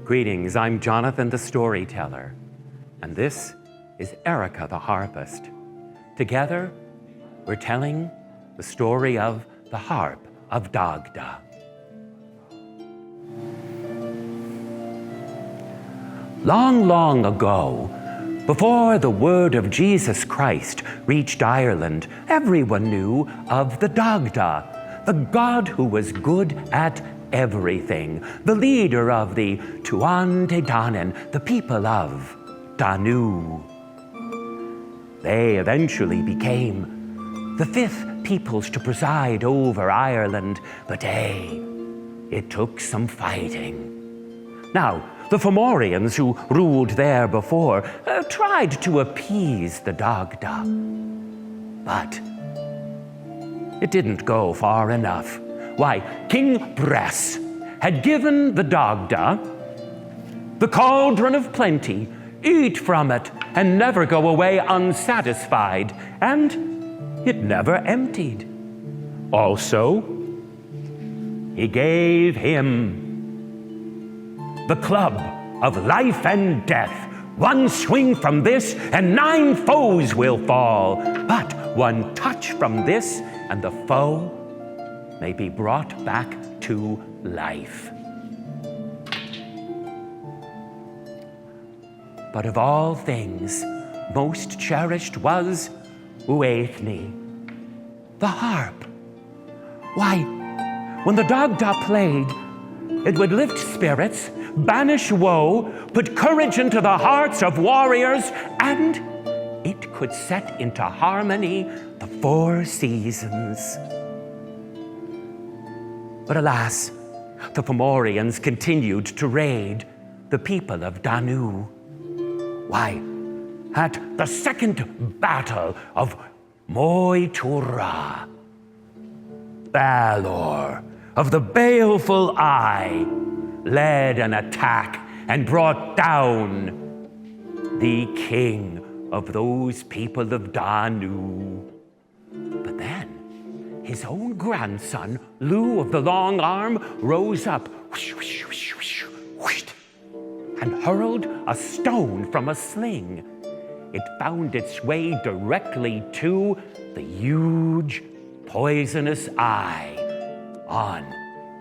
Greetings, I'm Jonathan the Storyteller, and this is Erika the Harpist. Together, we're telling the story of the Harp of Dagda. Long, long ago, before the word of Jesus Christ reached Ireland, everyone knew of the Dagda, the god who was good at everything, the leader of the Tuan Te Danen, the people of Danu. They eventually became the fifth peoples to preside over Ireland, but it took some fighting. Now, the Fomorians who ruled there before tried to appease the Dagda, but it didn't go far enough. Why, King Bress had given the Dagda the cauldron of plenty, eat from it and never go away unsatisfied, and it never emptied. Also, he gave him the club of life and death. One swing from this and 9 foes will fall, but one touch from this and the foe may be brought back to life. But of all things, most cherished was Uaithne, the harp. Why, when the Dagda played, it would lift spirits, banish woe, put courage into the hearts of warriors, and it could set into harmony the 4 seasons. But alas, the Fomorians continued to raid the people of Danu. Why, at the second battle of Moitura, Balor of the Baleful Eye led an attack and brought down the king of those people of Danu. But then his own grandson, Lugh of the Long Arm, rose up and hurled a stone from a sling. It found its way directly to the huge, poisonous eye on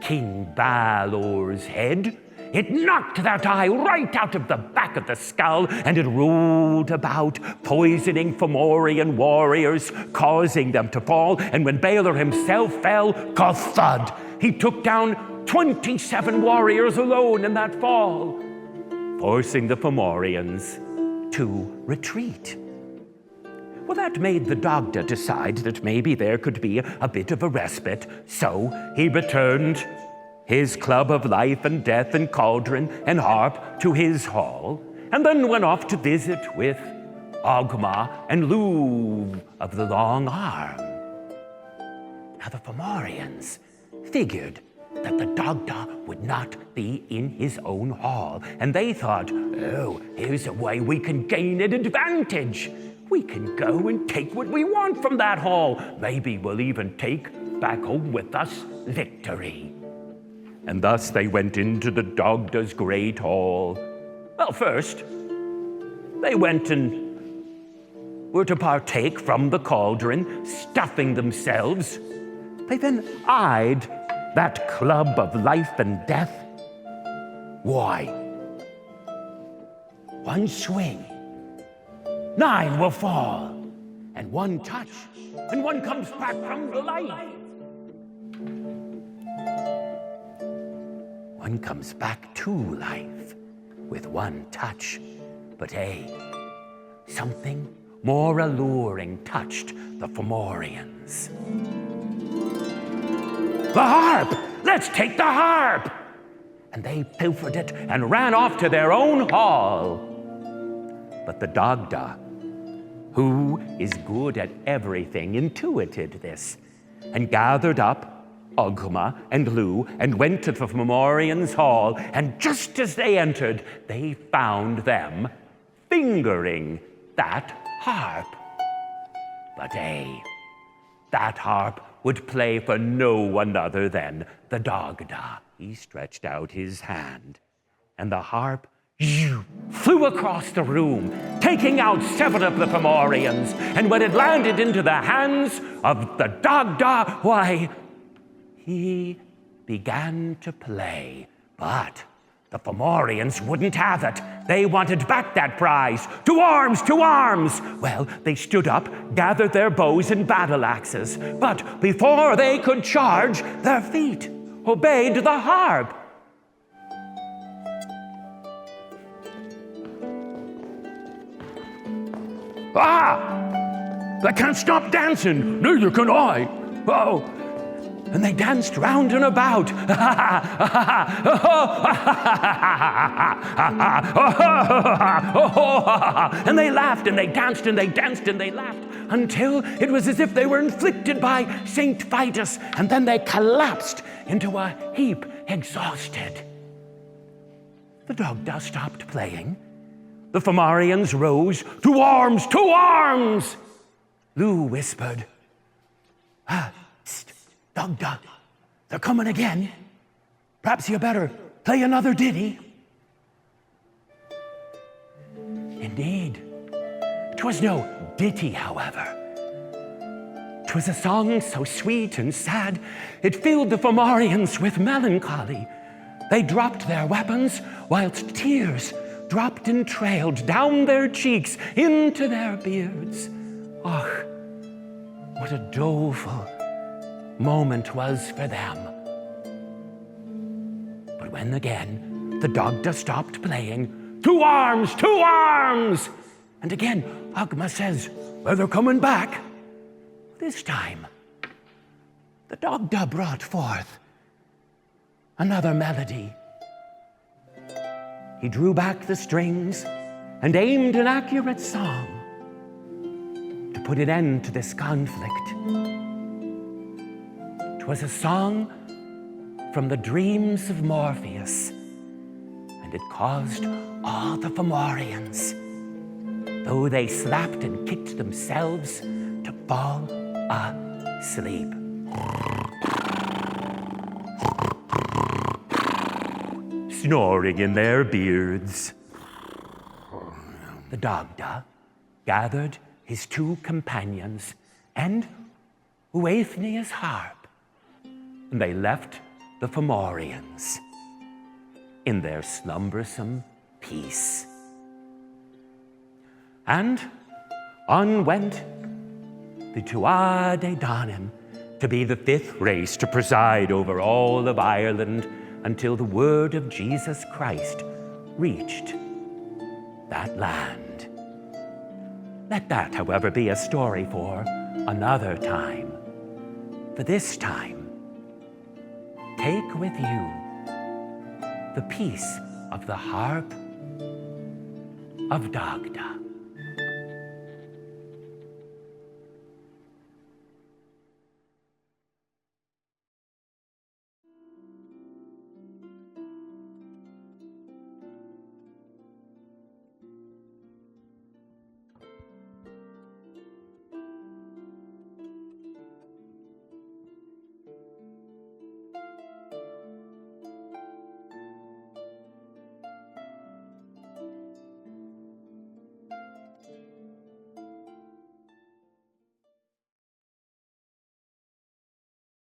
King Balor's head. It knocked that eye right out of the back of the skull, and it rolled about, poisoning Fomorian warriors, causing them to fall. And when Balor himself fell, thud, he took down 27 warriors alone in that fall, forcing the Fomorians to retreat. Well, that made the Dagda decide that maybe there could be a bit of a respite, so he returned his club of life and death and cauldron and harp to his hall, and then went off to visit with Ogma and Lugh of the Long Arm. Now the Fomorians figured that the Dagda would not be in his own hall, and they thought, oh, here's a way we can gain an advantage. We can go and take what we want from that hall. Maybe we'll even take back home with us victory. And thus they went into the Dagda's great hall. Well, first, they went and were to partake from the cauldron, stuffing themselves. They then eyed that club of life and death. Why? One swing, 9 will fall, and one touch, and one comes back from the light. One comes back to life with one touch. But something more alluring touched the Fomorians. The harp! Let's take the harp! And they pilfered it and ran off to their own hall. But the Dagda, who is good at everything, intuited this and gathered up Ogma and Lugh and went to the Fomorians' hall, and just as they entered, they found them fingering that harp. But that harp would play for no one other than the Dagda. He stretched out his hand and the harp flew across the room, taking out several of the Fomorians. And when it landed into the hands of the Dagda, why, he began to play. But the Fomorians wouldn't have it. They wanted back that prize. To arms, to arms! Well, they stood up, gathered their bows and battle axes. But before they could charge, their feet obeyed the harp. Ah! I can't stop dancing. Neither can I. Oh. And they danced round and about. And they laughed and they danced and they danced and they laughed until it was as if they were inflicted by Saint Vitus, and then they collapsed into a heap, exhausted. The Dagda stopped playing. The Fomorians rose. To arms, to arms! Lou whispered, Psst, Dagda, they're coming again. Perhaps you better play another ditty. Indeed, 'twas no ditty, however. 'Twas a song so sweet and sad, it filled the Fomorians with melancholy. They dropped their weapons, whilst tears dropped and trailed down their cheeks into their beards. Oh, what a doleful moment was for them. But when again the Dagda stopped playing, to arms, to arms! And again Agma says, well, they're coming back. This time the Dagda brought forth another melody. He drew back the strings and aimed an accurate song to put an end to this conflict. 'Twas a song from the dreams of Morpheus, and it caused all the Fomorians, though they slapped and kicked themselves, to fall asleep. Snoring in their beards. The Dagda gathered his two companions and Uaithnea's harp, and they left the Fomorians in their slumbersome peace. And on went the Tuatha Danann to be the fifth race to preside over all of Ireland until the word of Jesus Christ reached that land. Let that, however, be a story for another time. For this time, take with you the peace of the Harp of Dagda.